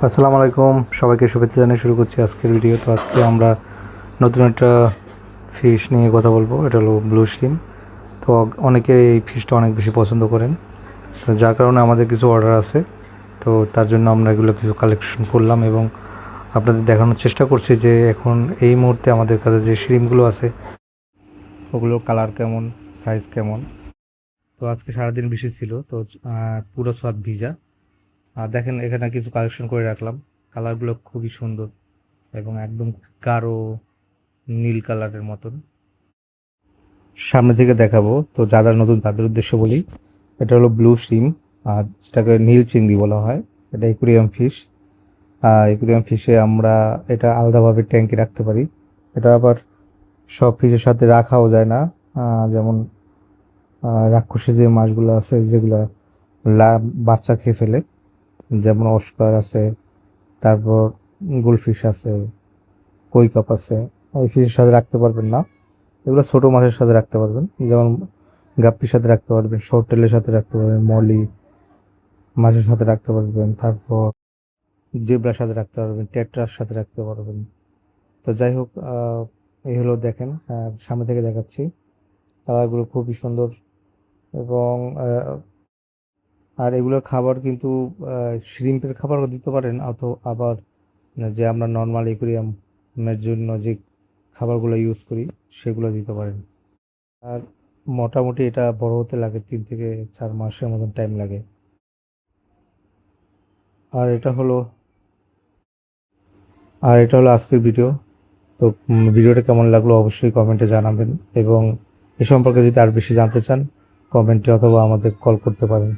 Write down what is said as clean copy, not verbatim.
আসসালামু আলাইকুম, সবাইকে শুভেচ্ছা জানিয়ে শুরু করছি আজকের ভিডিও। তো আজকে আমরা নতুন একটা ফিশ নিয়ে কথা বলবো। এটা হলো ব্লু শ্রিম। তো অনেকে এই ফিশটা অনেক বেশি পছন্দ করেন, তো যার কারণে আমাদের কিছু অর্ডার আছে। তো তার জন্য আমরা এগুলো কিছু কালেকশন করলাম এবং আপনাদের দেখানোর চেষ্টা করছি যে এখন এই মুহূর্তে আমাদের কাছে যে শ্রিমগুলো আছে ওগুলোর কালার কেমন, সাইজ কেমন। তো আজকে সারাদিন বৃষ্টি ছিল, তো পুরো ছাদ ভিজা। আর দেখেন এখানে কিছু কালেকশন করে রাখলাম। কালারগুলো খুবই সুন্দর এবং একদম গাঢ় নীল কালারের মতন। সামনে থেকে দেখাবো, তো যারা নতুন তাদের উদ্দেশ্যে বলি, এটা হলো ব্লু শ্রিম, আর যেটাকে নীল চিংড়ি বলা হয়। এটা একুরিয়াম ফিশ। একুরিয়াম ফিশে আমরা এটা আলাদাভাবে ট্যাঙ্কে রাখতে পারি। এটা আবার সব ফিশের সাথে রাখাও যায় না। যেমন রাক্ষসী যে মাছগুলো আছে যেগুলো বাচ্চা খেয়ে ফেলে, যেমন অস্কার আছে, তারপর গোলফিশ আছে, কই কাপ আছে, ওই ফিশের সাথে রাখতে পারবেন না। এগুলো ছোট মাছের সাথে রাখতে পারবেন, যেমন গাপ্পির সাথে রাখতে পারবেন, শর্টেলের সাথে রাখতে পারবেন, মলি মাছের সাথে রাখতে পারবেন, তারপর জেব্রার সাথে রাখতে পারবেন, টেট্রার সাথে রাখতে পারবেন। তো যাই হোক, এই হলো দেখেন, সামনে থেকে দেখাচ্ছি। কালারগুলো খুবই সুন্দর এবং আর এগুলোর খাবার কিন্তু শ্রিম্পের খাবারও দিতে পারেন, আবার যে আমরা নর্মাল একুরিয়ামের জন্য যে খাবারগুলো ইউজ করি সেগুলো দিতে পারেন। আর মোটামুটি এটা বড় হতে লাগে 3 থেকে 4 মাসের মতন টাইম লাগে। আর এটা হলো আর এটা হলো আজকের ভিডিও। তো ভিডিওটা কেমন লাগলো অবশ্যই কমেন্টে জানাবেন এবং এ সম্পর্কে যদি আর বেশি জানতে চান কমেন্টে অথবা আমাদের কল করতে পারেন।